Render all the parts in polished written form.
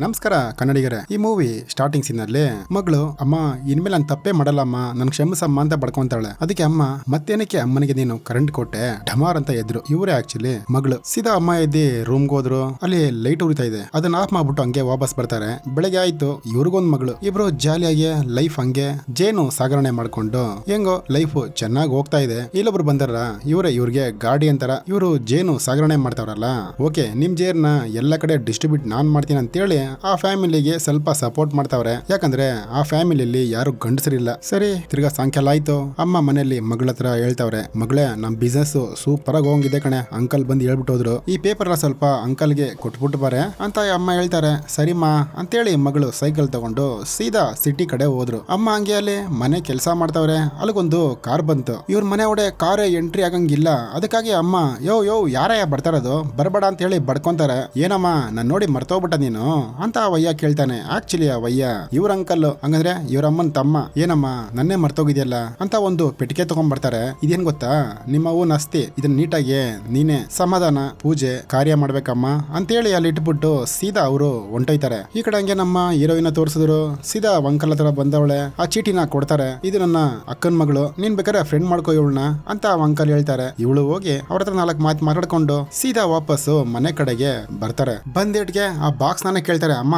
ನಮಸ್ಕಾರ ಕನ್ನಡಿಗರೇ. ಈ movie starting scene ಅಲ್ಲಿ ಮಗಳು ಅಮ್ಮ ಇನ್ಮೇಲೆ ನಾನು ತಪ್ಪೇ ಮಾಡಲ್ಲಮ್ಮ, ನನ್ ಕ್ಷಮಿಸಮ್ಮ ಅಂತ ಬಡ್ಕೊಂತಾಳೆ. ಅದಕ್ಕೆ ಅಮ್ಮ ಮತ್ತೇನಕ್ಕೆ ಅಮ್ಮನಿಗೆ ನೀನು ಕರೆಂಟ್ ಕೊಟ್ಟೆ ಢಮಾರ್ ಅಂತ ಎದ್ರು. ಇವರೇ ಆಕ್ಚುಲಿ ಮಗಳು. ಸೀದಾ ಅಮ್ಮ ಎದ್ದಿ ರೂಮ್ಗೆ ಹೋದ್ರು. ಅಲ್ಲಿ ಲೈಟ್ ಉರಿತಾ ಇದೆ, ಅದನ್ನ ಆಫ್ ಮಾಡ್ಬಿಟ್ಟು ಹಂಗೆ ವಾಪಸ್ ಬರ್ತಾರೆ. ಬೆಳಗ್ಗೆ ಆಯ್ತು, ಇವ್ರಿಗೊಂದ್ ಮಗಳು. ಇಬ್ರು ಜಾಲಿಯಾಗಿ ಲೈಫ್ ಹಂಗೆ ಜೇನು ಸಾಗರಣೆ ಮಾಡ್ಕೊಂಡು ಹೆಂಗೋ ಲೈಫ್ ಚೆನ್ನಾಗಿ ಹೋಗ್ತಾ ಇದೆ. ಇಲ್ಲೊಬ್ರು ಬಂದಾರ, ಇವ್ರಿಗೆ ಗಾಡಿ ಅಂತಾರ. ಇವರು ಜೇನು ಸಾಗರಣೆ ಮಾಡ್ತಾವ್ರಲ್ಲ, ಓಕೆ ನಿಮ್ ಜೇರ್ನ ಎಲ್ಲ ಕಡೆ ಡಿಸ್ಟ್ರಿಬ್ಯೂಟ್ ನಾನ್ ಮಾಡ್ತೀನಿ ಅಂತೇಳಿ ಆ ಫ್ಯಾಮಿಲಿಗೆ ಸ್ವಲ್ಪ ಸಪೋರ್ಟ್ ಮಾಡ್ತಾವ್ರೆ. ಯಾಕಂದ್ರೆ ಆ ಫ್ಯಾಮಿಲಿಯಲ್ಲಿ ಯಾರು ಗಂಡಸರಿಲ್ಲ. ಸರಿ, ತಿರ್ಗಾ ಸಾಯಂಕಾಲ ಆಯ್ತು. ಅಮ್ಮ ಮನೆಯಲ್ಲಿ ಮಗಳ ಹತ್ರ ಹೇಳ್ತಾವ್ರೆ, ಮಗಳೇ ನಮ್ ಬಿಸ್ನೆಸ್ ಸೂಪರ್ ಆಗಿ ಹೋಗಿದೆ ಕಣೆ, ಅಂಕಲ್ ಬಂದು ಹೇಳ್ಬಿಟ್ಟು ಹೋದ್ರು, ಈ ಪೇಪರ್ ಸ್ವಲ್ಪ ಅಂಕಲ್ಗೆ ಕೊಟ್ಬಿಟ್ಟು ಬಾರೆ ಅಂತ ಅಮ್ಮ ಹೇಳ್ತಾರೆ. ಸರಿಮಾ ಅಂತೇಳಿ ಮಗಳು ಸೈಕಲ್ ತಗೊಂಡು ಸೀದಾ ಸಿಟಿ ಕಡೆ ಹೋದ್ರು. ಅಮ್ಮ ಹಂಗೆ ಅಲ್ಲಿ ಮನೆ ಕೆಲಸ ಮಾಡ್ತಾವ್ರೆ. ಅಲ್ಲಿಗೊಂದು ಕಾರ್ ಬಂತು. ಇವ್ರ ಮನೆ ಒಡೆ ಕಾರ್ ಎಂಟ್ರಿ ಆಗಂಗಿಲ್ಲ. ಅದಕ್ಕಾಗಿ ಅಮ್ಮ ಯೋ ಯಾರಯ್ಯ ಬರ್ತಾರದು, ಬರ್ಬೇಡ ಅಂತ ಹೇಳಿ ಬಡ್ಕೊಂತಾರೆ. ಏನಮ್ಮ ನಾನ್ ನೋಡಿ ಮರ್ತೋಗ್ಬಿಟ್ಟ ನೀನು ಅಂತ ಅವಯ್ಯ ಕೇಳ್ತಾನೆ. ಆಕ್ಚುಲಿ ಅವಯ್ಯ ಇವ್ರ ಅಂಕಲ್, ಹಂಗಂದ್ರೆ ಇವ್ರ ಅಮ್ಮನ್ ತಮ್ಮ. ಏನಮ್ಮ ನನ್ನೇ ಮರ್ತೋಗಿದ್ಯಲ್ಲ ಅಂತ ಒಂದು ಪೆಟ್ಟಿಗೆ ತಗೊಂಡ್ ಬರ್ತಾರೆ. ಇದೇನ್ ಗೊತ್ತಾ, ನಿಮ್ಮ ಅವ್ವನ ಆಸ್ತಿ, ಇದನ್ನ ನೀಟಾಗಿ ನೀನೆ ಸಮಾಧಾನ ಪೂಜೆ ಕಾರ್ಯ ಮಾಡ್ಬೇಕಮ್ಮ ಅಂತೇಳಿ ಅಲ್ಲಿ ಇಟ್ಬಿಟ್ಟು ಸೀದಾ ಅವರು ಹೊಂಟೋಯ್ತಾರೆ. ಈ ಕಡೆ ಹಂಗೆ ನಮ್ಮ ಹೀರೋಯಿನ ತೋರಿಸಿದ್ರು. ಸೀದಾ ಅಂಕಲ್ ಹತ್ರ ಬಂದವಳೆ ಆ ಚೀಟಿನ ಕೊಡ್ತಾರೆ. ಇದು ನನ್ನ ಅಕ್ಕನ ಮಗಳು, ನೀನ್ ಬೇಕಾದ್ರೆ ಫ್ರೆಂಡ್ ಮಾಡ್ಕೋ ಇವಳನ್ನ ಅಂತ ಅಂಕಲ್ ಹೇಳ್ತಾರೆ. ಇವಳು ಹೋಗಿ ಅವ್ರ ಹತ್ರ 4 ಮಾತು ಮಾತಾಡ್ಕೊಂಡು ಸೀದಾ ವಾಪಸ್ಸು ಮನೆ ಕಡೆಗೆ ಬರ್ತಾರೆ. ಬಂದೇಟ್ಗೆ ಆ ಬಾಕ್ಸ್ ನಾನೇ ಕೇಳ್ತಾರೆ, ಅಮ್ಮ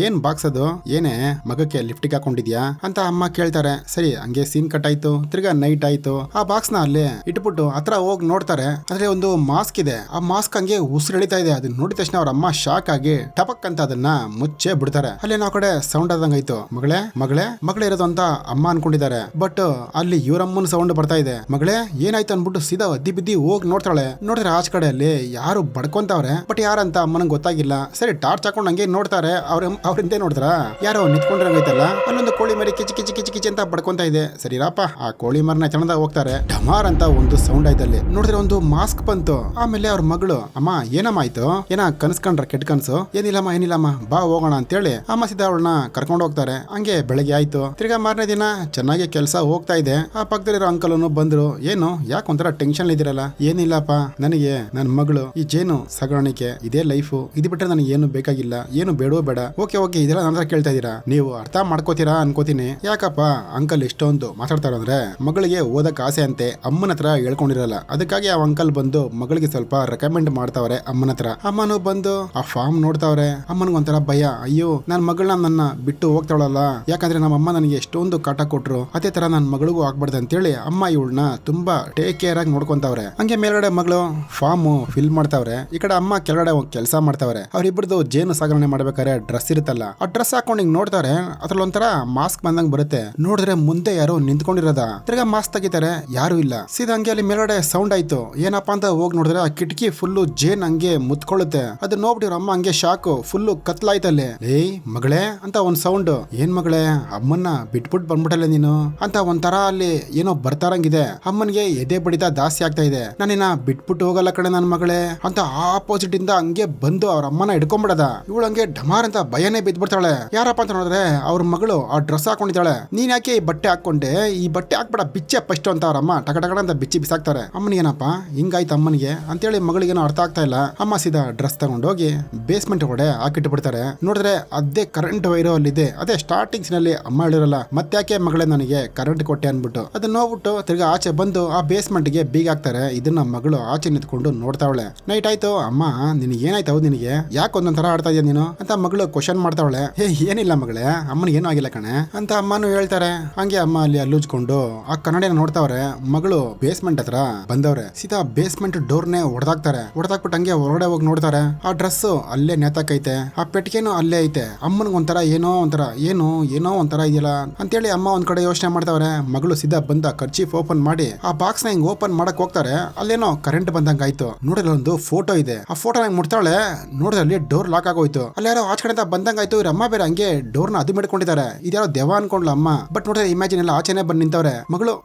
ಏನ್ ಬಾಕ್ಸ್ ಅದು, ಏನೇ ಮಗಕ್ಕೆ ಲಿಫ್ಟಿಗೆ ಹಾಕೊಂಡಿದ್ಯಾ ಅಂತ ಅಮ್ಮ ಕೇಳ್ತಾರೆ. ಸರಿ, ಹಂಗೆ ಸೀನ್ ಕಟ್ ಆಯ್ತು. ತಿರ್ಗಾ ನೈಟ್ ಆಯ್ತು. ಆ ಬಾಕ್ಸ್ ನ ಅಲ್ಲೇ ಇಟ್ಬಿಟ್ಟು ಹತ್ರ ಹೋಗಿ ನೋಡ್ತಾರೆ. ಆದ್ರೆ ಒಂದು ಮಾಸ್ಕ್ ಇದೆ. ಆ ಮಾಸ್ಕ್ ಹಂಗೆ ಉಸಿರು ಎಳಿತಾ ಇದೆ. ಅದನ್ನ ನೋಡಿದ ತಕ್ಷಣ ಅವ್ರ ಅಮ್ಮ ಶಾಕ್ ಆಗಿ ಟಪಕ್ ಅಂತ ಅದನ್ನ ಮುಚ್ಚೆ ಬಿಡ್ತಾರೆ. ಅಲ್ಲಿ ನಾವು ಕಡೆ ಸೌಂಡ್ ಆದಂಗಾಯ್ತು. ಮಗಳೇ ಮಗಳೇ ಮಗಳೇ ಇರೋದು ಅಂತ ಅಮ್ಮ ಅನ್ಕೊಂಡಿದ್ದಾರೆ. ಬಟ್ ಅಲ್ಲಿ ಇವರಮ್ಮನ ಸೌಂಡ್ ಬರ್ತಾ ಇದೆ. ಮಗಳೇ ಏನಾಯ್ತು ಅನ್ಬಿಟ್ಟು ಸೀದಾ ಅದ್ದಿ ಬಿದ್ದಿ ಹೋಗಿ ನೋಡ್ತಾಳೆ. ನೋಡಿದ್ರೆ ಆಚ ಕಡೆ ಅಲ್ಲಿ ಯಾರು ಬಡ್ಕೊಂತಾವ್ರೆ. ಬಟ್ ಯಾರಂತ ಅಮ್ಮನಂಗೆ ಗೊತ್ತಾಗಿಲ್ಲ. ಸರಿ, ಟಾರ್ಚ್ ಹಾಕೊಂಡು ಹಂಗೆ ನೋಡ್ತಾರೆ. ಅವ್ರಿಂದೇ ನೋಡಿದ್ರ ಯಾರೋ ನಿಂತ್ಕೊಂಡಿರಂಗೈತಲ್ಲ, ಅಲ್ಲೊಂದು ಕೋಳಿ ಮರಿ ಕಿಚಿ ಕಿಚಿ ಕಿಚಿ ಕಿಚಿ ಅಂತ ಬಡ್ಕೊಂತ ಇದೆ. ಸರಿರಪ್ಪ, ಆ ಕೋಳಿ ಮರನ ಚೆನ್ನದಾಗ ಹೋಗ್ತಾರೆ. ಢಮಾರ್ ಅಂತ ಒಂದು ಸೌಂಡ್ ಆಯ್ತಲ್ಲಿ. ನೋಡಿದ್ರೆ ಒಂದು ಮಾಸ್ಕ್ ಬಂತು. ಆಮೇಲೆ ಅವ್ರ ಮಗಳು, ಅಮ್ಮ ಏನಮ್ಮ ಆಯ್ತು, ಏನ ಕನ್ಸ್ಕೊಂಡ್ರ ಕೆಟ್ಟ ಕನ್ಸು? ಏನಿಲ್ಲಮ್ಮ ಬಾ ಹೋಗೋಣ ಅಂತೇಳಿ ಅಮ್ಮ ಸೀದಾ ಅವಳನ್ನ ಕರ್ಕೊಂಡು ಹೋಗ್ತಾರೆ. ಹಂಗೆ ಬೆಳಗ್ಗೆ ಆಯ್ತು. ತಿರ್ಗಾ ಮಾರನೇ ದಿನ ಚೆನ್ನಾಗಿ ಕೆಲಸ ಹೋಗ್ತಾ ಇದೆ. ಆ ಪಕ್ಕದಲ್ಲಿರೋ ಅಂಕಲ್ ಬಂದ್ರು. ಏನು ಯಾಕೆ ಒಂಥರ ಟೆನ್ಷನ್ ಇದಿರಲ್ಲ? ಏನಿಲ್ಲಪ್ಪ, ನನಗೆ ನನ್ನ ಮಗಳು ಈ ಜೇನು ಸಾಗಾಣಿಕೆ ಇದೇ ಲೈಫು, ಇದು ಬಿಟ್ಟರೆ ನನಗೆ ಏನು ಬೇಕಾಗಿಲ್ಲ, ಏನು ಬೇಡವೋ ಬೇಡ. ಓಕೆ ಇದೆಲ್ಲ ನನ್ನ ಹತ್ರ ಕೇಳ್ತಾ ಇದೀರಾ, ನೀವು ಅರ್ಥ ಮಾಡ್ಕೋತೀರಾ ಅನ್ಕೋತೀನಿ. ಯಾಕಪ್ಪ ಅಂಕಲ್ ಇಷ್ಟೊಂದು ಮಾತಾಡ್ತಾರಂದ್ರೆ ಮಗಳಿಗೆ ಓದಕ್ ಆಸೆ ಅಂತೆ, ಅಮ್ಮನ ಹತ್ರ ಹೇಳ್ಕೊಂಡಿರಲ್ಲ. ಅದಕ್ಕಾಗಿ ಆ ಅಂಕಲ್ ಬಂದು ಮಗಳಿಗೆ ಸ್ವಲ್ಪ ರೆಕಮೆಂಡ್ ಮಾಡ್ತಾವ್ರೆ ಅಮ್ಮನ ಹತ್ರ. ಅಮ್ಮನು ಬಂದು ಆ ಫಾರ್ಮ್ ನೋಡ್ತಾವ್ರೆ. ಅಮ್ಮನಿಗೊಂಥರ ಭಯ, ಅಯ್ಯೋ ನನ್ನ ಮಗಳನ್ನ ನನ್ನ ಬಿಟ್ಟು ಹೋಗ್ತಾಳಲ್ಲ, ಯಾಕಂದ್ರೆ ನಮ್ಮ ಅಮ್ಮ ನನಗೆ ಎಷ್ಟೊಂದು ಕಾಟ ಕೊಟ್ರು, ಅದೇ ತರ ನನ್ನ ಮಗಳಿಗೂ ಆಗ್ಬಾರ್ದು ಅಂತೇಳಿ ಅಮ್ಮ ಇವಳನ್ನ ತುಂಬಾ ಟೇಕ್ ಕೇರ್ ಆಗಿ ನೋಡ್ಕೊಂತಾವ್ರೆ. ಹಂಗೆ ಮೇಲ್ಗಡೆ ಮಗಳು ಫಾರ್ಮ್ ಫಿಲ್ ಮಾಡ್ತಾವ್ರೆ. ಈ ಕಡೆ ಅಮ್ಮ ಕೆಳಗಡೆ ಕೆಲಸ ಮಾಡ್ತಾವ್ರೆ. ಅವ್ರಿಬ್ರದ್ದು ಜೇನು ಸಾಗಣೆ ಮಾಡ್ಬೇಕಾದ್ರೆ ಡ್ರೆಸ್ ಇರುತ್ತಲ್ಲ, ಆ ಡ್ರೆಸ್ ಹಾಕೊಂಡು ಹಿಂಗ್ ನೋಡ್ತಾರೆ. ಅದ್ರಲ್ಲಿ ಒಂಥರ ಮಾಸ್ಕ್ ಬಂದಂಗ್ ಬರುತ್ತೆ. ನೋಡಿದ್ರೆ ಮುಂದೆ ಯಾರೋ ನಿಂತ್ಕೊಂಡಿರೋದ. ತಿರ್ಗಾ ಮಾಸ್ಕ್ ತೆಗಿತಾರೆ, ಯಾರು ಇಲ್ಲ. ಸೀದಾ ಹಂಗೆ ಅಲ್ಲಿ ಮೇಲ್ಗಡೆ ಸೌಂಡ್ ಆಯ್ತು. ಏನಪ್ಪಾ ಅಂತ ಹೋಗಿ ನೋಡಿದ್ರೆ ಆ ಕಿಟಕಿ ಫುಲ್ಲು ಜೇನ್ ಹಂಗೆ ಮುತ್ಕೊಳ್ಳುತ್ತೆ. ಅದನ್ನ ನೋಡ್ಬಿಟ್ಟಿರೋ ಅಮ್ಮ ಹಂಗೆ ಶಾಕು, ಫುಲ್ಲು ಕತ್ಲಾಯ್ತಲ್ಲಿ. ಏಯ್ ಮಗಳೇ ಅಂತ ಒಂದ್ ಸೌಂಡ್. ಏನ್ ಮಗಳೇ ಅಮ್ಮನ್ನ ಬಿಟ್ಬಿಟ್ಟು ಬಂದ್ಬಿಟ್ಟಲ್ಲ ನೀನು ಅಂತ ಒಂಥರ ಅಲ್ಲಿ ಏನೋ ಬರ್ತಾರಂಗಿದೆ. ಅಮ್ಮನ್ಗೆ ಎದೆ ಬಡಿತ ಜಾಸ್ತಿ ಆಗ್ತಾ ಇದೆ. ನಾನಿನ್ನ ಬಿಟ್ಬಿಟ್ಟು ಹೋಗಲ್ಲ ಕಡೆ ನನ್ನ ಮಗಳೇ ಅಂತ ಆಪೋಸಿಟ್ ಇಂದ ಹಂಗೆ ಬಂದು ಅವ್ರ ಅಮ್ಮನ ಹಿಡ್ಕೊಂಡ್ಬಿಡದ. ಇವಳು ಹಂಗೆ ಢಮಾರ್ ಅಂತ ಭಯನೇ ಬಿದ್ಬಿಡ್ತಾಳೆ. ಯಾರಪ್ಪ ಅಂತ ನೋಡಿದ್ರೆ ಅವ್ರ ಮಗಳು ಆ ಡ್ರೆಸ್ ಹಾಕೊಂಡಿದ್ದಾಳೆ. ನೀನ್ ಯಾಕೆ ಈ ಬಟ್ಟೆ ಹಾಕೊಂಡೆ, ಈ ಬಟ್ಟೆ ಹಾಕ್ಬೇಡ ಬಿಚ್ಚೆ ಫಸ್ಟ್ ಅಂತ ಅವ್ರ ಅಮ್ಮ ಟಕಟಕ ಅಂತ ಬಿಚ್ಚಿ ಬಿಸಾಕ್ತಾರೆ. ಅಮ್ಮನಿಗೇನಪ್ಪ ಹಿಂಗಾಯ್ತು ಅಮ್ಮನಿಗೆ ಅಂತೇಳಿ ಮಗಳಿಗೇನೋ ಅರ್ಥ ಆಗ್ತಾ ಇಲ್ಲ. ಅಮ್ಮ ಸೀದಾ ಡ್ರೆಸ್ ತಗೊಂಡೋಗಿ ಬೇಸ್ಮೆಂಟ್ ಒಳಗಡೆ ಹಾಕಿಟ್ಟು ಬಿಡ್ತಾರೆ. ನೋಡಿದ್ರೆ ಅದೇ ಕರೆಂಟ್ ವೈರೋ ಅಲ್ಲಿದೆ. ಅದೇ ಸ್ಟಾರ್ಟಿಂಗ್ಸ್ ನಲ್ಲಿ ಅಮ್ಮ ಹೇಳಿರಲ್ಲ, ಮತ್ತ್ಯಾಕೆ ಮಗಳೇ ನನಗೆ ಕರೆಂಟ್ ಕೊಟ್ಟೆ ಅನ್ಬಿಟ್ಟು. ಅದನ್ನ ನೋಡ್ಬಿಟ್ಟು ತಿರ್ಗಾ ಆಚೆ ಬಂದು ಆ ಬೇಸ್ಮೆಂಟ್ ಗೆ ಬೀಗ ಹಾಕ್ತಾರೆ. ಇದನ್ನ ಮಗಳು ಆಚೆ ನಿಂತ್ಕೊಂಡು ನೋಡ್ತಾವಳೆ. ನೈಟ್ ಆಯ್ತು. ಅಮ್ಮ ನಿನಗೆ ಏನಾಯ್ತು, ಹೌದು ನಿನಗೆ ಯಾಕೆ ಒಂದೊಂದ್ ತರ ಆಡ್ತಾ ಇದೆಯಾ ನೀನು ಅಂತ ಮಗಳು ಕ್ವಶನ್ ಮಾಡ್ತಾವಳೆ. ಏನಿಲ್ಲ ಮಗಳೇ, ಅಮ್ಮನಿಗೆ ಏನೂ ಆಗಿಲ್ಲ ಕಣೆ ಅಂತ ಅಮ್ಮನು ಹೇಳ್ತಾರೆ. ಹಂಗೆ ಅಮ್ಮ ಅಲ್ಲಿ ಅಲ್ಲೂಜ್ಕೊಂಡು ಆ ಕನ್ನಡಿನ ನೋಡ್ತಾವ್ರೆ. ಮಗಳು ಬೇಸ್ಮೆಂಟ್ ಹತ್ರ ಬಂದವ್ರೆ. ಸೀದಾ ಬೇಸ್ಮೆಂಟ್ ಡೋರ್ನೇ ಹೊಡೆದಾಕ್ತಾರೆ. ಹೊಡೆದಾಕ್ಬಿಟ್ಟು ಹಂಗೆ ಹೊರಗಡೆ ಹೋಗಿ ನೋಡ್ತಾರೆ. ಆ ಡ್ರೆಸ್ ಅಲ್ಲೇ ನೇತಾಕೈತೆ, ಆ ಪೆಟ್ಟಿಗೆನೂ ಅಲ್ಲೇ ಐತೆ. ಅಮ್ಮನಿಗೊಂಥರ ಏನೋ ಒಂಥರ ಇದೆಯಲ್ಲ ಅಂತೇಳಿ ಅಮ್ಮ ಒಂದ್ ಕಡೆ ಯೋಚನೆ ಮಾಡ್ತಾವ್ರೆ. ಮಗಳು ಸೀದಾ ಬಂದ ಕರ್ಚೀಫ್ ಓಪನ್ ಮಾಡಿ ಆ ಬಾಕ್ಸ್ ನ ಹಿಂಗ್ ಓಪನ್ ಮಾಡಕ್ ಹೋಗ್ತಾರೆ. ಅಲ್ಲೇನೋ ಕರೆಂಟ್ ಬಂದಂಗ ಆಯ್ತು. ನೋಡಿದ್ರೆ ಒಂದು ಫೋಟೋ ಇದೆ. ಆ ಫೋಟೋ ನಂಗೆ ಮುಟ್ತಾಳೆ. ನೋಡಿದ್ರೆ ಅಲ್ಲಿ ಡೋರ್ ಲಾಕ್ ಆಗೋಯ್ತು. ಅಲ್ಲಿ ಯಾರೋ ಆಚೆ ಕಡೆ ಬಂದಂಗಾಯ್ತು. ಇವ್ರ ಅಮ್ಮ ಬೇರೆ ಹಂಗೆ ಡೋರ್ನ ಅದು ಮಾಡ್ಕೊಂಡಿದ್ದಾರೆ. ಇದ್ಯಾರೋ ದೆವ್ವ ಅನ್ಕೊಂಡ್ಲ ಅಮ್ಮ. ಬಟ್ ನೋಡಿದ್ರೆ ಇಮ್ಯಾಜಿನ್ ಎಲ್ಲ ಆಚೆನೆ ಬಂದು ನಿಂತವ್ರೆ.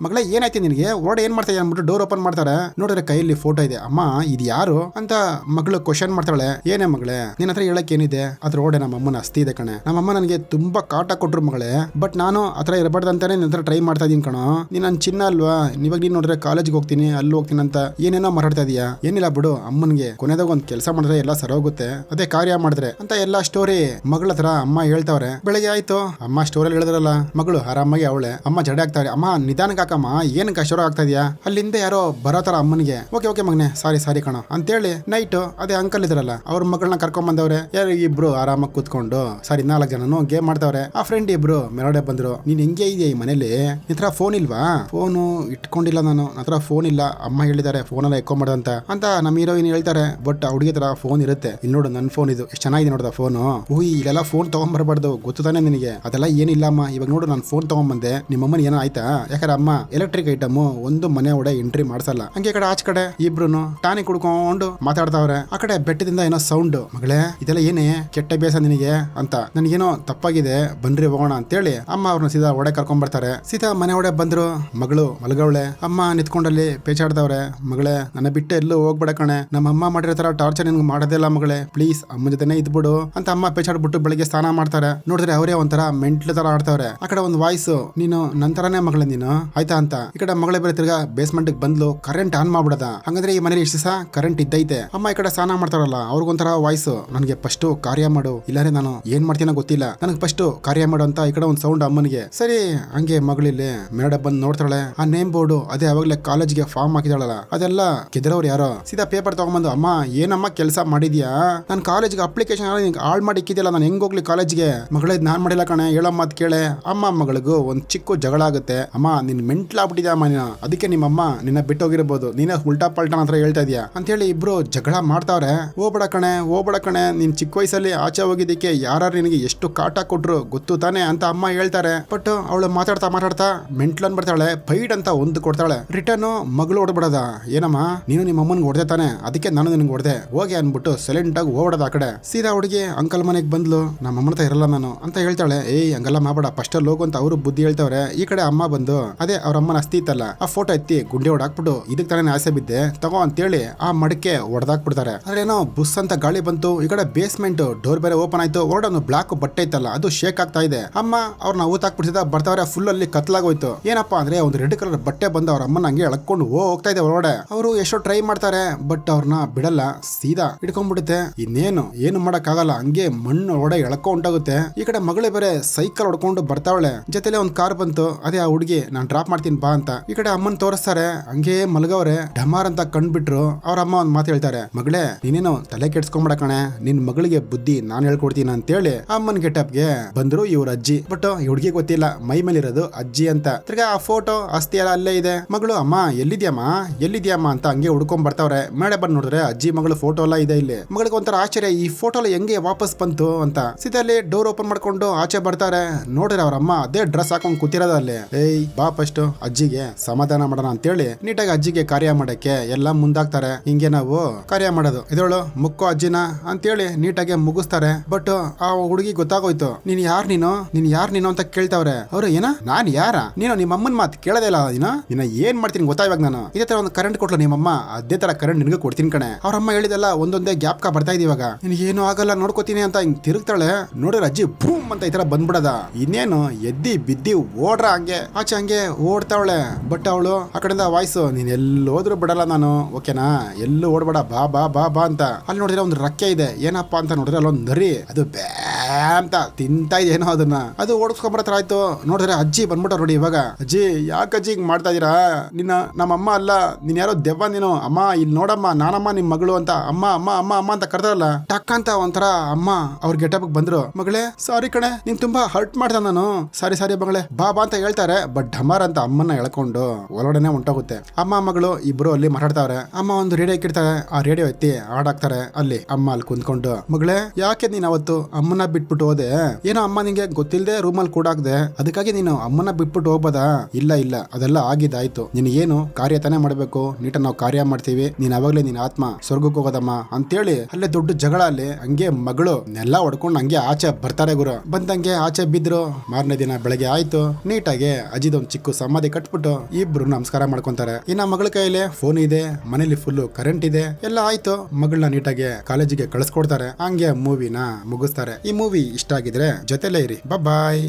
ಮಗಳೇ ಏನಾಯ್ತು ನಿನಗೆ, ಹೊರಡೆ ಏನ್ ಮಾಡ್ತಾ ಅಂದ್ಬಿಟ್ಟು ಡೋರ್ ಓಪನ್ ಮಾಡ್ತಾರೆ. ನೋಡಿದ್ರೆ ಕೈಯಲ್ಲಿ ಫೋಟೋ ಇದೆ. ಅಮ್ಮ ಇದು ಯಾರು ಅಂತ ಮಗಳು ಕ್ವಶನ್ ಮಾಡ್ತಾಳೆ. ಏನೇ ಮಗಳೇ ನಿನ್ನ ಹತ್ರ ಹೇಳಕ್ ಏನಿದೆ, ಅದ್ರ ಒಡೆ ನಮ್ಮ ಅಮ್ಮನ ಅಸ್ತಿ ಇದೆ ಕಣೆ. ನಮ್ಮಮ್ಮ ನನಗೆ ತುಂಬಾ ಕಾಟ ಕೊಟ್ರು ಮಗಳೇ. ಬಟ್ ನಾನು ಆತರ ಇರಬಾರ್ದು ಅಂತಾನೆ ನಿನ್ನ ಹತ್ರ ಟ್ರೈ ಮಾಡ್ತಾ ಇದೀನಿ ಕಣೋ. ನೀನ್ ನನ್ ಚಿನ್ನ ಅಲ್ವಾ, ಇವಾಗ ನೀನ್ ನೋಡಿದ್ರೆ ಕಾಲೇಜ್ಗೆ ಹೋಗ್ತೀನಿ ಅಲ್ಲಿ ಹೋಗ್ತೀನಿ ಅಂತ ಏನೇನೋ ಮಾತಾಡ್ತಾ ಇದೀಯಾ. ಏನಿಲ್ಲ ಬಿಡು, ಅಮ್ಮನ್ಗೆ ಕೊನೆದಾಗ ಒಂದ್ ಕೆಲಸ ಮಾಡಿದ್ರೆ ಎಲ್ಲ ಸರೋಗುತ್ತೆ, ಅದೇ ಕಾರ್ಯ ಮಾಡಿದ್ರೆ ಅಂತ ಎಲ್ಲ ಸ್ಟೋರಿ ಮಗಳ ಹತ್ರ ಅಮ್ಮ ಹೇಳ್ತಾವ್ರೆ. ಬೆಳಗ್ಗೆ ಆಯ್ತು, ಅಮ್ಮ ಸ್ಟೋರಿಯಲ್ಲಿ ಹೇಳಿದ್ರಲ್ಲ, ಮಗಳು ಆರಾಮಾಗಿ ಅವಳೆ. ಅಮ್ಮ ಜಡೆ ಆಗ್ತಾವ್ರೆ. ಅಮ್ಮ ನಿಧಾನಕ್ಕೆ ಹಾಕಮ್ಮ, ಏನಕ್ಕೆ ಅಷ್ಟೋರ ಆಗ್ತಾ ಇದೆಯಾ? ಅಲ್ಲಿಂದ ಯಾರೋ ಬರೋತರ ಅಮ್ಮನಿಗೆ. ಓಕೆ ಮಗನೆ, ಸಾರಿ ಕಣ ಅಂತೇಳಿ ನೈಟ್ ಅದೇ ಅಂಕಲ್ ಇದ್ರಲ್ಲ ಅವ್ರ ಮಗಳನ್ನ ಕರ್ಕೊಂಡ್ ಬಂದವ್ರೆ. ಯಾರು ಇಬ್ರು ಆರಾಮಾಗಿ ಕೂತ್ಕೊಂಡು 4 ಜನನು ಗೇಮ್ ಮಾಡ್ತಾವ್ರೆ. ಆ ಫ್ರೆಂಡ್ ಇಬ್ರು ಮೇಲ್ಗಡೆ ಬಂದ್ರು. ನೀನ್ ಹೆಂಗೆ ಇದೆಯಾ ಈ ಮನೇಲಿ? ನಿತ್ರ ಫೋನ್ ಇಲ್ವಾ? ಫೋನು ಇಟ್ಕೊಂಡಿಲ್ಲ ನಾನು, ನತ್ರ ಫೋನ್ ಇಲ್ಲ. ಅಮ್ಮ ಹೇಳಿದ್ದಾರೆ ಫೋನ್ ಎಲ್ಲ ಎಕ್ಕೊಂಬಾರ್ದಂತ ಅಂತ ನಮ್ಮ ಹೀರೋಯಿನ್ ಹೇಳ್ತಾರೆ. ಬಟ್ ಹುಡುಗಿ ಹತ್ರ ಫೋನ್ ಇರುತ್ತೆ. ಇಲ್ಲಿ ನೋಡು ನನ್ನ ಫೋನ್ ಇದು, ಎಷ್ಟು ಚೆನ್ನಾಗಿದೆ ನೋಡ್ದ ಫೋನು. ಇಲ್ಲೆಲ್ಲ ಫೋನ್ ತಗೊಂಡ್ಬರ್ಬಾರ್ದು, ಗೊತ್ತು ತಾನೆ ನಿನಗೆ? ಅದೆಲ್ಲ ಏನಿಲ್ಲ ಅಮ್ಮ. ಇವಾಗ ನೋಡು ನಾನು ಫೋನ್ ತಗೊಂಡ್ಬಂದೆ. ನಿಮ್ಮಮ್ಮನ ಏನೋ ಆಯ್ತಾ? ಯಾಕಂದ್ರೆ ಅಮ್ಮ ಎಲೆಕ್ಟ್ರಿಕ್ ಐಟಮ್ ಒಂದು ಮನೆ ಒಡೆ ಎಂಟ್ರಿ ಮಾಡ್ಸಲ್ಲ. ಹಂಗೆ ಕಡೆ ಆಚ ಕಡೆ ಇಬ್ರು ಟಾನಿಕ್ ಕುಡ್ಕೊಂಡು ಮಾತಾಡ್ತಾವ್ರೆ. ಆ ಕಡೆ ಬೆಟ್ಟದಿಂದ ಏನೋ ಸೌಂಡ್. ಮಗಳೇ ಇದೆಲ್ಲ ಏನೇ ಕೆಟ್ಟ ಅಭ್ಯಾಸ ನಿನಗೆ ಅಂತ, ನನ್ಗೇನೋ ತಪ್ಪಾಗಿದೆ, ಬನ್ರಿ ಹೋಗೋಣ ಅಂತೇಳಿ ಅಮ್ಮ ಅವ್ರನ್ನ ಸೀದಾ ಒಡೆ ಕರ್ಕೊಂಡ್ ಬರ್ತಾರೆ. ಸೀದಾ ಮನೆ ಒಡೆ ಬಂದ್ರು. ಮಗಳು ಮಲಗವಳೆ. ಅಮ್ಮ ನಿಂತ್ಕೊಂಡಲ್ಲಿ ಪೇಚಾಡ್ದವ್ರೆ. ಮಗಳೇ ನನ್ನ ಬಿಟ್ಟು ಎಲ್ಲೂ ಹೋಗ್ಬೇಡ ಕಣೆ, ನಮ್ಮ ಅಮ್ಮ ಮಾಡಿರೋ ತರ ಟಾರ್ಚರ್ ನಿನ್ಗೆ ಮಾಡೋದಿಲ್ಲ ಮಗಳೇ, ಪ್ಲೀಸ್ ಅಮ್ಮ ಜೊತೆನೆ ಇದ್ಬಿಡು ಅಂತ ಅಮ್ಮ ಪೇಚಾಡ್ಬಿಟ್ಟು ಬೆಳಿಗ್ಗೆ ಸ್ನಾನ ಮಾಡ್ತಾರೆ. ನೋಡಿದ್ರೆ ಅವರೇ ಒಂಥರ ಮೆಂಟ್ಲು ತರ ಆಡ್ತಾವ್ರೆ. ಆ ಕಡೆ ಒಂದು ವಾಯ್ಸ್, ನೀನು ನಂತರನೇ ಮಗಳೇ ನೀನು ಆಯ್ತಾ ಅಂತ. ಈ ಕಡೆ ಮಗಳೇ ಬೇರೆ ತಿರ್ಗಾ ಬೇಸ್ಮೆಂಟ್ ಬಂದ್ಲು, ಕರೆಂಟ್ ಆನ್ ಮಾಡ್ಬಿಡದ. ಹಂಗಂದ್ರೆ ಈ ಮನೇಲಿ ಇಷ್ಟು ಸಹ ಕರೆಂಟ್ ಇದ್ದೈತೆ. ಅಮ್ಮ ಈ ಕಡೆ ಸ್ನಾನ ಮಾಡ್ತಾರಲ್ಲ ಅವ್ರಿಗೊಂಥರ ವಾಯ್ಸ್, ನನಗೆ ಫಸ್ಟ್ ಕಾರ್ಯ ಮಾಡು, ಇಲ್ಲಾರೆ ನಾನು ಏನ್ ಮಾಡ್ತೀನೋ ಗೊತ್ತಿಲ್ಲ, ನನಗೆ ಫಸ್ಟ್ ಕಾರ್ಯ ಮಾಡು ಅಂತ ಈ ಕಡೆ ಒಂದು ಸೌಂಡ್ ಅಮ್ಮನಿಗೆ. ಸರಿ ಹಂಗೆ ಮಗಳಿಲ್ಲಿ ಮೇಡ ಬಂದ್ ನೋಡ್ತಾಳೆ. ಆ ನೇಮ್ ಬೋರ್ಡು ಅದೇ ಅವಾಗಲೇ ಕಾಲೇಜ್ಗೆ ಫಾರ್ಮ್ ಹಾಕಿದಾಳಲ್ಲ, ಅದೆಲ್ಲ ಕೆದರವ್ರು ಯಾರೋ. ಸೀದಾ ಪೇಪರ್ ತಗೊಂಡ್ಬಂದು, ಅಮ್ಮ ಏನಮ್ಮ ಕೆಲಸ ಮಾಡಿದ್ಯಾ? ನಾನು ಕಾಲೇಜ್ಗೆ ಅಪ್ಲಿಕೇಶನ್ ಹಾಳು ಮಾಡಿ ಇಕ್ಕಿದ್ಯಲ್ಲ, ನಾನು ಹೆಂಗ್ ಹೋಗ್ಲಿ ಕಾಲೇಜ್ಗೆ? ಮಗಳೇ ನಾನ್ ಮಾಡಿಲ್ಲ ಕಣೆ, ಹೇಳಮ್ಮ ಅಂತ ಕೇಳೆ. ಅಮ್ಮ ಮಗಳಿಗೂ ಒಂದ್ ಚಿಕ್ಕ ಜಗಳ ಆಗುತ್ತೆ. ಅಮ್ಮ ನಿನ್ ಮೆಂಟ್ಲಾಗ್ಬಿಟ್ಟಿದ್ಯಾ ಅಮ್ಮ ನೀನು, ಅದಕ್ಕೆ ನಿಮ್ಮಮ್ಮ ನಿನ್ನ ಬಿಟ್ಟೋಗಿರ್ಬೋದು, ನೀನೇ ಉಲ್ಟಾ ಪಲ್ಟಾ ಹತ್ರ ಹೇಳ್ತಾ ಇದೀಯಾ ಅಂತ ಹೇಳಿ ಇಬ್ರು ಜಗಳ ಮಾಡ್ತಾವ್ರೆ. ಹೋಗ್ಬೇಡ ಕಣೆ, ನೀನ್ ಚಿಕ್ಕ ವಯಸ್ಸಲ್ಲಿ ಆಚೆ ಹೋಗಿದ್ದಕ್ಕೆ ಯಾರು ನಿನಗೆ ಎಷ್ಟು ಕಾಟ ಕೊಟ್ರು ಗೊತ್ತು ತಾನೆ ಅಂತ ಅಮ್ಮ ಹೇಳ್ತಾರೆ. ಬಟ್ ಅವಳು ಮಾತಾಡ್ತಾ ಮೆಂಟ್ಲನ್ ಬರ್ತಾಳೆ. ಫೈಟ್ ಅಂತ ಒಂದು ಕೊಡ್ತಾಳೆ. ರಿಟರ್ನ್ ಮಗಳು ಹೊಡ್ಬಿಡದ. ಏನಮ್ಮ ನೀನು ನಿಮ್ಮ ಅಮ್ಮನ್ಗೆ ಹೊಡೆದೆ ತಾನೆ, ಅದಕ್ಕೆ ನಾನು ನಿನ್ಗೆ ಹೊಡೆದೆ, ಹೋಗಿ ಅನ್ಬಿಟ್ಟು ಸೈಲೆಂಟ್ ಆಗಿ ಹೋಗ್ಬಿಡದ. ಆ ಕಡೆ ಸೀದಾ ಹುಡುಗಿ ಅಂಕಲ್ ಮನೆಗೆ ಬಂದ್ಲು. ನಮ್ಮ ಅಮ್ಮನ ಹತ್ರ ಇರಲ್ಲ ನಾನು ಅಂತ ಹೇಳ್ತಾಳೆ. ಹಂಗಲ್ಲ ಮಾಡಬೇಡ, ಫಸ್ಟ್ ಅಲ್ಲಿ ಹೋಗು ಅಂತ ಅವರು ಬುದ್ಧಿ ಹೇಳ್ತಾವ್ರೆ. ಈ ಕಡೆ ಅಮ್ಮ ಬಂದು ಅದೇ ಅವ್ರ ಅಮ್ಮನ ಅಸ್ತಿ ಇತ್ತಲ್ಲ ಆ ಫೋಟೋ ಎತ್ತಿ ಗುಂಡಿ ಹೊಡಾಕ್ಬಿಟ್ಟು, ಇದಕ್ಕೆ ತಾನೇ ಆಸೆ ಬಿದ್ದೆ ತಗೋ ಅಂತೇಳಿ ಆ ಮಡಕೆ ಹೊಡೆದಾಕ್ಬಿಡ್ತಾರೆ. ಅದ್ರೇನೋ ಬುಸ್ ಅಂತ ಗಾಳಿ ಬಂತು. ಈ ಕಡೆ ಬೇಸ್ಮೆಂಟ್ ಡೋರ್ ಬೇರೆ ಓಪನ್ ಆಯ್ತು. ಹೊರಡೋನು ಬ್ಲಾಕ್ ಬಟ್ಟೆ ಇತ್ತಲ್ಲ ಅದು ಶೇಕ್ ಆಗ್ತಾ ಇದೆ. ಅಮ್ಮ ಅವ್ರನ್ನ ಊತಾಕ್ಬಿಡ್ತಿದ್ದ ಬರ್ತಾವ್ರೆ. ಫುಲ್ ಅಲ್ಲಿ ಕತ್ಲಾಗೋಯ್ತು. ಏನಪ್ಪಾ ಅಂದ್ರೆ ಒಂದು ರೆಡ್ ಕಲರ್ ಬಟ್ಟೆ ಬಂದು ಅವ್ರ ಅಮ್ಮನ ಹಂಗೆ ಎಳ್ಕೊಂಡು ಹೋಗ್ತಾ ಇದೆ ಹೊರಗಡೆ. ಅವರು ಎಷ್ಟೋ ಟ್ರೈ ಮಾಡ್ತಾರೆ ಬಟ್ ಅವ್ರನ್ನ ಬಿಡಲ್ಲ, ಸೀದಾ ಹಿಡ್ಕೊಂಡ್ಬಿಡುತ್ತೆ. ಇನ್ನೇನು ಏನು ಮಾಡಕ್ ಆಗಲ್ಲ, ಹಂಗೆ ಮಣ್ಣು ಒಡೆ ಎಳ್ಕೊ ಉಂಟಾಗುತ್ತೆ. ಈ ಕಡೆ ಮಗಳೇ ಬೇರೆ ಸೈಕಲ್ ಹೊಡ್ಕೊಂಡು ಬರ್ತಾವಳೆ. ಜೊತೆಲೆ ಒಂದ್ ಕಾರ್ ಬಂತು. ಅದೇ ಆ ಹುಡುಗಿ ನಾನ್ ಡ್ರಾಪ್ ಮಾಡ್ತೀನಿ ಬಾ ಅಂತ. ಈ ಕಡೆ ಅಮ್ಮನ್ ತೋರಿಸ್ತಾರೆ. ಹಂಗೆ ಮಲಗವ್ರೆ. ಡಮಾರ್ ಅಂತ ಕಂಡ್ಬಿಟ್ರು. ಅವ್ರ ಅಮ್ಮ ಒಂದ್ ಮಾತು ಹೇಳ್ತಾರೆ, ಮಗಳೇ ನೀನೇನು ತಲೆ ಕೆಡ್ಸ್ಕೊಂಬಿಡ ಕಣೆ, ನಿನ್ ಮಗಳಿಗೆ ಬುದ್ಧಿ ನಾನ್ ಹೇಳ್ಕೊಡ್ತೀನಿ ಅಂತೇಳಿ ಅಮ್ಮನ್ ಗೆಟಪ್ಗೆ ಬಂದ್ರು ಇವ್ರ ಅಜ್ಜಿ. ಬಟ್ ಈ ಹುಡುಗಿ ಗೊತ್ತಿಲ್ಲ ಮೈ ಮೇಲೆ ಇರೋದು ಅಜ್ಜಿ ಅಂತ. ತಿರ್ಗಾ ಆ ಫೋಟೋ ಅಸ್ತಿ ಎಲ್ಲ ಅಲ್ಲೇ ಇದೆ. ಮಗಳು ಅಮ್ಮ ಎಲ್ಲಿದ್ಯಮ್ಮ ಅಂತ ಹಂಗೆ ಹುಡ್ಕೊಂಡ್ ಬರ್ತಾವ್ರೆ. ಮೇಡೆ ಬಂದ್ ನೋಡಿದ್ರೆ ಅಜ್ಜಿ ಮಗಳು ಫೋಟೋ ಎಲ್ಲ ಇದೆ ಇಲ್ಲಿ. ಮಗಳಿಗೆ ಒಂಥರ ಆಶ್ಚರ್ಯ, ಈ ಫೋಟೋ ಎಲ್ಲ ಹೆಂಗೆ ವಾಪಸ್ ಬಂತು ಅಂತ. ಸೀದಲ್ಲಿ ಡೋರ್ ಓಪನ್ ಮಾಡ್ಕೊಂಡು ಆಚೆ ಬರ್ತಾರೆ. ನೋಡ್ರಿ ಅವ್ರ ಅಮ್ಮ ಅದೇ ಡ್ರೆಸ್ ಹಾಕೊಂಡ್ ಕೂತಿರೋದ ಅಲ್ಲಿ. ಬಾ ಫಸ್ಟ್ ಅಜ್ಜಿಗೆ ಸಮಾಧಾನ ಮಾಡೋಣ ಅಂತೇಳಿ ನೀಟಾಗಿ ಅಜ್ಜಿಗೆ ಕಾರ್ಯ ಮಾಡಕ್ಕೆ ಎಲ್ಲ ಮುಂದಾಗ್ತಾರೆ. ಹಿಂಗೆ ನಾವು ಕಾರ್ಯ ಮಾಡೋದು, ಇದಳು ಮುಕ್ಕೋ ಅಜ್ಜಿನ ಅಂತೇಳಿ ನೀಟಾಗಿ ಮುಗಿಸ್ತಾರೆ. ಬಟ್ ಆ ಹುಡುಗಿ ಗೊತ್ತಾಗೋಯ್ತು. ನೀನ್ ಯಾರ್ ನೀನು ಅಂತ ಕೇಳ್ತಾವ್ರೆ. ಅವ್ರು ಏನ ನಾನ್ ಯಾರ? ನೀನು ನಿಮ್ಮ ಅಮ್ಮನ್ ಮಾತು ಕೇಳದೇ ಇಲ್ಲ. ನಿನ್ನ ಏನ್ ಮಾಡ್ತೀನಿ ಗೊತ್ತಾ ಇವಾಗ ನಾನು? ಇದೇ ತರ ಒಂದು ಕರೆಂಟ್ ಕೊಟ್ಲು ನಿಮ್ಮಮ್ಮ, ಅದೇ ತರ ಕರೆಂಟ್ ನಿನಗೆ ಕೊಡ್ತೀನಿ ಕಣೆ. ಅವ್ರ ಅಮ್ಮ ಹೇಳಿದಲ್ಲ ಒಂದೊಂದೇ ಗ್ಯಾಪ್ಕ ಬರ್ತಾ ಇದೀವಿ ಇವಾಗ, ನಿನಗೇನು ಆಗಲ್ಲ ನೋಡ್ಕೋತೀನಿ ಅಂತ ಹಿಂಗ್ ತಿರುಗ್ತಾಳೆ. ನೋಡಿದ್ರೆ ಅಜ್ಜಿ ಬೂಮ್ ಅಂತ ಈ ತರ ಬಂದ್ಬಿಡದ. ಇನ್ನೇನು ಎದ್ದಿ ಬಿದ್ದಿ ಓಡ್ರ ಹಂಗೆ ಆಚೆ ಹಂಗೆ ಓಡ್ತಾವಳೆ. ಬಟ್ ಅವಳು ಆ ಕಡೆಯಿಂದ ವಾಯ್ಸ್, ನೀನ್ ಎಲ್ಲೋದ್ರು ಬಿಡಲ್ಲ ನಾನು, ಓಕೆನಾ? ಎಲ್ಲೂ ಓಡ್ಬೇಡ, ಬಾ ಬಾ ಬಾ ಬಾ ಅಂತ. ಅಲ್ಲಿ ನೋಡಿದ್ರೆ ಒಂದು ರಕ್ಕೆ ಇದೆ. ಏನಪ್ಪಾ ಅಂತ ನೋಡಿದ್ರೆ ಅಲ್ಲೊಂದ್ ನರಿ, ಅದು ಬ್ಯಾ ಅಂತ ತಿಂತಾ ಇದೆ ಏನೋ ಅದನ್ನ. ಅದು ಓಡಿಸ್ಕೊಂಬರತ್ರ ಆಯ್ತು. ನೋಡಿದ್ರೆ ಅಜ್ಜಿ ಬಂದ್ಬಿಟ್ಟ ನೋಡಿ ಇವಾಗ. ಅಜ್ಜಿ ಯಾಕೆ ಅಜ್ಜಿ ಹಿಂಗ್ ಮಾಡ್ತಾ ಇದೀರಾ? ನಮ್ಮಮ್ಮ ಅಲ್ಲ, ನೀನ್ ಯಾರೋ ದೆವ್ವ ನೀನು. ಅಮ್ಮ ಇಲ್ಲಿ ನೋಡಮ್ಮ, ನಾನಮ್ಮ ನಿಮ್ ಮಗಳು ಅಂತ ಅಮ್ಮ ಅಮ್ಮ ಅಮ್ಮ ಅಮ್ಮ ಅಂತ ಕರೆದ್ರಲ್ಲ. ಟಕ್ ಅಂತ ಒಂಥರ ಅಮ್ಮ ಅವ್ರ ಗೆಟಪ್ ಬಂದ್ರು. ಮಗಳೇ ಸಾರಿ ಕಣೆ, ನೀನ್ ತುಂಬಾ ಹರ್ಟ್ ಮಾಡ್ದ ನಾನು, ಸಾರಿ ಮಗಳೇ ಬಾ ಬಾ ಅಂತ ಹೇಳ್ತಾರೆ. ಬಟ್ ಢಮಾರ್ ಅಂತ ಅಮ್ಮನ್ನ ಎಳ್ಕೊಂಡು ಒಳಗಡೆನೆ ಹೊಂಟೋಗುತ್ತೆ. ಅಮ್ಮ ಮಗಳು ಇಬ್ರು ಅಲ್ಲಿ ಮಾತಾಡ್ತಾವ್ರೆ. ಅಮ್ಮ ಒಂದು ರೇಡಿಯೋ ಇಕ್ಕಿರ್ತಾರೆ. ಆ ರೇಡಿಯೋ ಎತ್ತಿ ಹಾಡಾಕ್ತಾರೆ. ಅಲ್ಲಿ ಅಮ್ಮ ಅಲ್ಲಿ ಕುಂತ್ಕೊಂಡು, ಮಗಳೇ ಯಾಕೆ ನೀನ್ ಅವತ್ತು ಅಮ್ಮನ ಬಿಟ್ಬಿಟ್ಟು ಹೋದೆ? ಏನೋ ಅಮ್ಮ ನಿಂಗೆ ಗೊತ್ತಿಲ್ಲದೆ ರೂಮಲ್ಲಿ ಕೂಡಾಕ್ದೆ, ಅದಕ್ಕಾಗಿ ನೀನು ಅಮ್ಮನ ಬಿಟ್ಬಿಟ್ಟು ಹೋಗ್ಬೋದಾ? ಇಲ್ಲ ಅದೆಲ್ಲ ಆಗಿದ್ದಾಯ್ತು. ನೀನ್ ಏನು ಕಾರ್ಯ ತಾನೇ ಮಾಡ್ಬೇಕು, ನೀಟಾಗಿ ನಾವು ಕಾರ್ಯ ಮಾಡ್ತೀವಿ, ನೀನ್ ಅವಾಗ್ಲೇ ನಿನ್ ಆತ್ಮ ಸ್ವರ್ಗಕ್ಕೆ ಹೋಗೋದಮ್ಮ ಅಂತೇಳಿ ಅಲ್ಲೇ ದೊಡ್ಡ ಜಗಳ. ಅಲ್ಲಿ ಹಂಗೆ ಮಗಳು ನೆಲ್ಲ ಹೊಡ್ಕೊಂಡು ಹಂಗೆ ಆಚೆ ಬರ್ತಾರೆ. ಗುರು ಬಂದಂಗೆ ಆಚೆ ಬಿದ್ರು. ಮಾರನೇ ದಿನ ಬೆಳಗ್ಗೆ ಆಯ್ತು. ನೀಟಾಗಿ ಅಜ್ಜಿದೊಂದು ಚಿಕ್ಕ ಸಮಾಧಿ ಕಟ್ಬಿಟ್ಟು ಇಬ್ರು ನಮಸ್ಕಾರ ಮಾಡ್ಕೊಂತಾರೆ. ಇನ್ನ ಮಗಳ ಕೈಯಲ್ಲಿ ಫೋನ್ ಇದೆ, ಮನೇಲಿ ಫುಲ್ ಕರೆಂಟ್ ಇದೆ, ಎಲ್ಲ ಆಯ್ತು. ಮಗಳನ್ನ ನೀಟಾಗಿ ಕಾಲೇಜಿಗೆ ಕಳಿಸ್ಕೊಡ್ತಾರೆ. ಹಂಗೆ ಮೂವಿನ ಮುಗಿಸ್ತಾರೆ. ಈ ಮೂವಿ ಇಷ್ಟ ಆಗಿದ್ರೆ ಜೊತೆಲೇ ಇರಿ. ಬಾಯ್.